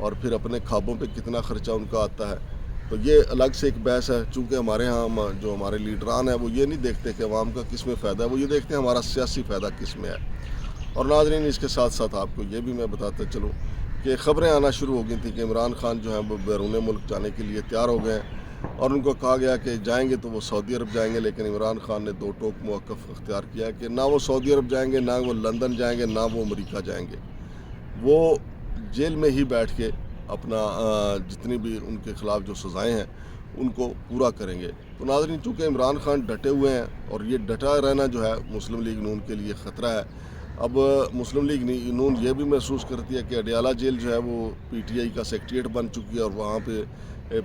اور پھر اپنے خوابوں پہ کتنا خرچہ ان کا آتا ہے، تو یہ الگ سے ایک بحث ہے۔ چونکہ ہمارے ہاں جو ہمارے لیڈران ہیں وہ یہ نہیں دیکھتے کہ عوام کا کس میں فائدہ ہے، وہ یہ دیکھتے ہیں ہمارا سیاسی فائدہ کس میں ہے۔ اور ناظرین، اس کے ساتھ ساتھ آپ کو یہ بھی میں بتاتا چلوں کہ خبریں آنا شروع ہو گئی تھیں کہ عمران خان جو ہیں وہ بیرون ملک جانے کے لیے تیار ہو گئے ہیں، اور ان کو کہا گیا کہ جائیں گے تو وہ سعودی عرب جائیں گے، لیکن عمران خان نے دو ٹوک موقف اختیار کیا ہے کہ نہ وہ سعودی عرب جائیں گے، نہ وہ لندن جائیں گے، نہ وہ امریکہ جائیں گے، وہ جیل میں ہی بیٹھ کے اپنا جتنی بھی ان کے خلاف جو سزائیں ہیں ان کو پورا کریں گے۔ تو ناظرین، چونکہ عمران خان ڈٹے ہوئے ہیں اور یہ ڈٹا رہنا جو ہے مسلم لیگ نون کے لیے خطرہ ہے۔ اب مسلم لیگ نون یہ بھی محسوس کرتی ہے کہ اڈیالہ جیل جو ہے وہ پی ٹی آئی کا سیکریٹریٹ بن چکی ہے، اور وہاں پہ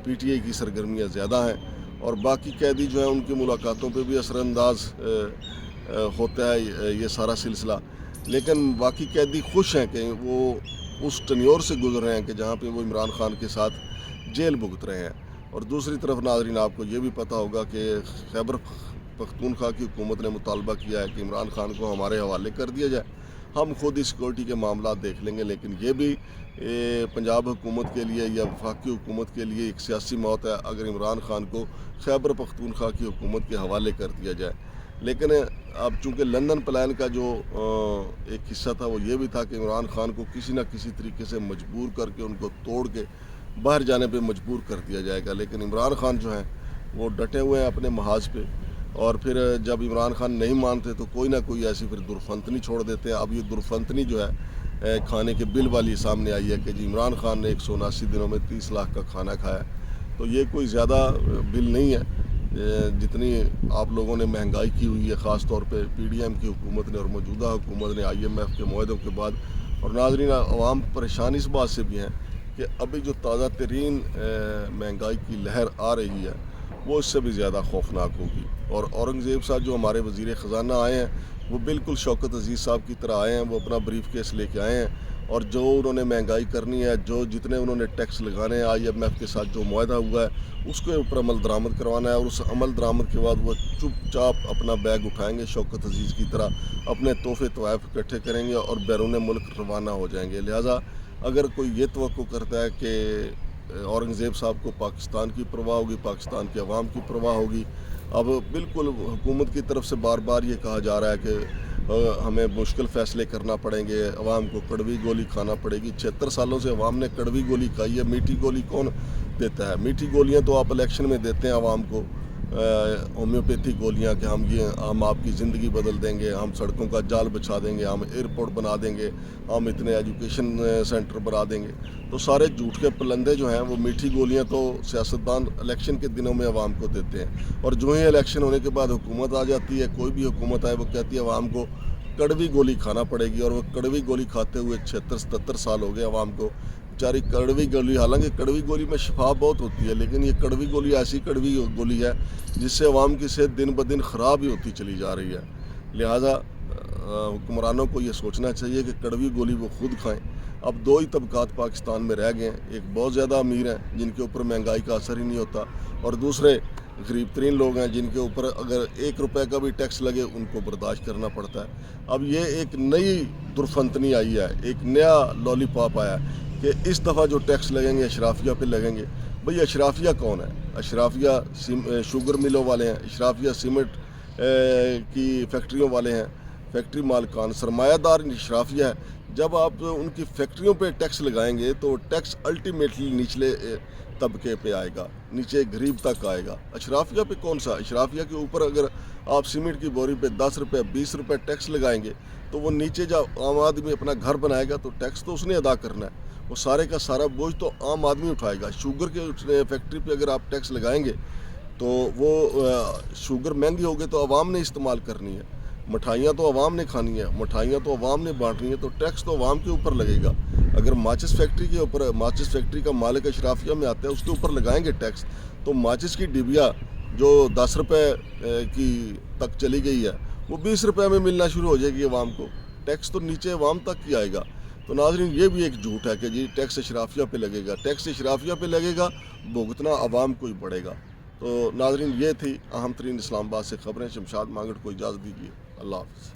پی ٹی آئی کی سرگرمیاں زیادہ ہیں، اور باقی قیدی جو ہیں ان کی ملاقاتوں پہ بھی اثر انداز ہوتا ہے یہ سارا سلسلہ۔ لیکن باقی قیدی خوش ہیں کہ وہ اس ٹنیور سے گزر رہے ہیں کہ جہاں پہ وہ عمران خان کے ساتھ جیل بھگت رہے ہیں۔ اور دوسری طرف ناظرین، آپ کو یہ بھی پتہ ہوگا کہ خیبر پختونخوا کی حکومت نے مطالبہ کیا ہے کہ عمران خان کو ہمارے حوالے کر دیا جائے، ہم خود ہی سیکورٹی کے معاملات دیکھ لیں گے۔ لیکن یہ بھی پنجاب حکومت کے لیے یا وفاقی حکومت کے لیے ایک سیاسی موت ہے اگر عمران خان کو خیبر پختونخوا کی حکومت کے حوالے کر دیا جائے۔ لیکن اب چونکہ لندن پلان کا جو ایک حصہ تھا وہ یہ بھی تھا کہ عمران خان کو کسی نہ کسی طریقے سے مجبور کر کے ان کو توڑ کے باہر جانے پہ مجبور کر دیا جائے گا، لیکن عمران خان جو ہیں وہ ڈٹے ہوئے ہیں اپنے محاذ پہ، اور پھر جب عمران خان نہیں مانتے تو کوئی نہ کوئی ایسی پھر درفنتنی چھوڑ دیتے ہیں۔ اب یہ درفنتنی جو ہے کھانے کے بل والی سامنے آئی ہے کہ جی عمران خان نے 179 دنوں میں 30 لاکھ کا کھانا کھایا، تو یہ کوئی زیادہ بل نہیں ہے جتنی آپ لوگوں نے مہنگائی کی ہوئی ہے، خاص طور پہ پی ڈی ایم کی حکومت نے اور موجودہ حکومت نے آئی ایم ایف کے معاہدوں کے بعد۔ اور ناظرین، عوام پریشان اس بات سے بھی ہیں کہ ابھی جو تازہ ترین مہنگائی کی لہر آ رہی ہے وہ اس سے بھی زیادہ خوفناک ہوگی۔ اور اورنگزیب صاحب جو ہمارے وزیر خزانہ آئے ہیں وہ بالکل شوکت عزیز صاحب کی طرح آئے ہیں، وہ اپنا بریف کیس لے کے آئے ہیں، اور جو انہوں نے مہنگائی کرنی ہے، جتنے انہوں نے ٹیکس لگانے ہیں آئی ایم ایف کے ساتھ جو معاہدہ ہوا ہے اس کے اوپر عمل درآمد کروانا ہے، اور اس عمل درآمد کے بعد وہ چپ چاپ اپنا بیگ اٹھائیں گے شوکت عزیز کی طرح، اپنے تحفے تحائف اکٹھے کریں گے اور بیرون ملک روانہ ہو جائیں گے۔ لہٰذا اگر کوئی یہ توقع کرتا ہے کہ اورنگزیب صاحب کو پاکستان کی پرواہ ہوگی، پاکستان کے عوام کی پرواہ ہوگی، اب بالکل حکومت کی طرف سے بار بار یہ کہا جا رہا ہے کہ ہمیں مشکل فیصلے کرنا پڑیں گے، عوام کو کڑوی گولی کھانا پڑے گی۔ 76 سالوں سے عوام نے کڑوی گولی کھائی ہے، میٹھی گولی کون دیتا ہے؟ میٹھی گولیاں تو آپ الیکشن میں دیتے ہیں عوام کو، ہومیوپیتھی گولیاں کہ ہم آپ کی زندگی بدل دیں گے، ہم سڑکوں کا جال بچھا دیں گے، ہم ایئرپورٹ بنا دیں گے، ہم اتنے ایجوکیشن سینٹر بنا دیں گے۔ تو سارے جھوٹ کے پلندے جو ہیں وہ میٹھی گولیاں تو سیاستدان الیکشن کے دنوں میں عوام کو دیتے ہیں، اور جو ہی الیکشن ہونے کے بعد حکومت آ جاتی ہے، کوئی بھی حکومت آئے، وہ کہتی ہے عوام کو کڑوی گولی کھانا پڑے گی، اور وہ کڑوی گولی کھاتے ہوئے 76-77 سال ہو گئے عوام کو بیچاری کڑوی گولی۔ حالانکہ کڑوی گولی میں شفا بہت ہوتی ہے، لیکن یہ کڑوی گولی ایسی کڑوی گولی ہے جس سے عوام کی صحت دن بدن خراب ہی ہوتی چلی جا رہی ہے۔ لہٰذا حکمرانوں کو یہ سوچنا چاہیے کہ کڑوی گولی وہ خود کھائیں۔ اب دو ہی طبقات پاکستان میں رہ گئے ہیں، ایک بہت زیادہ امیر ہیں جن کے اوپر مہنگائی کا اثر ہی نہیں ہوتا، اور دوسرے غریب ترین لوگ ہیں جن کے اوپر اگر 1 روپے کا بھی ٹیکس لگے ان کو برداشت کرنا پڑتا ہے۔ اب یہ ایک نئی درفنتنی آئی ہے، ایک نیا لالی پاپ آیا ہے کہ اس دفعہ جو ٹیکس لگیں گے اشرافیہ پہ لگیں گے۔ بھئی اشرافیہ کون ہے؟ اشرافیہ شوگر ملوں والے ہیں، اشرافیہ سیمنٹ کی فیکٹریوں والے ہیں، فیکٹری مالکان، سرمایہ دار اشرافیہ ہے۔ جب آپ ان کی فیکٹریوں پہ ٹیکس لگائیں گے تو ٹیکس الٹیمیٹلی نچلے طبقے پہ آئے گا، نیچے غریب تک آئے گا۔ اشرافیہ پہ کون سا؟ اشرافیہ کے اوپر اگر آپ سیمنٹ کی بوری پہ 10 روپے 20 روپے ٹیکس لگائیں گے تو وہ نیچے جب عام آدمی اپنا گھر بنائے گا تو ٹیکس تو اس نے ادا کرنا ہے، وہ سارے کا سارا بوجھ تو عام آدمی اٹھائے گا۔ شوگر کے فیکٹری پہ اگر آپ ٹیکس لگائیں گے تو وہ شوگر مہنگی ہوگی تو عوام نے استعمال کرنی ہے، مٹھائیاں تو عوام نے کھانی ہے، مٹھائیاں تو عوام نے بانٹنی ہے، تو ٹیکس تو عوام کے اوپر لگے گا۔ اگر ماچس فیکٹری کے اوپر، ماچس فیکٹری کا مالک اشرافیہ میں آتا ہے، اس کے اوپر لگائیں گے ٹیکس، تو ماچس کی ڈبیا جو 10 روپے کی تک چلی گئی ہے وہ 20 روپے میں ملنا شروع ہو جائے گی عوام کو۔ ٹیکس تو نیچے عوام تک ہی آئے گا۔ تو ناظرین، یہ بھی ایک جھوٹ ہے کہ جی ٹیکس اشرافیہ پہ لگے گا، ٹیکس اشرافیہ پہ لگے گا، بھگتنا عوام کو ہی پڑے گا۔ تو ناظرین، یہ تھی اہم ترین اسلام آباد سے خبریں۔ شمشاد مانگڑ کو اجازت دیجیے، اللہ حافظ۔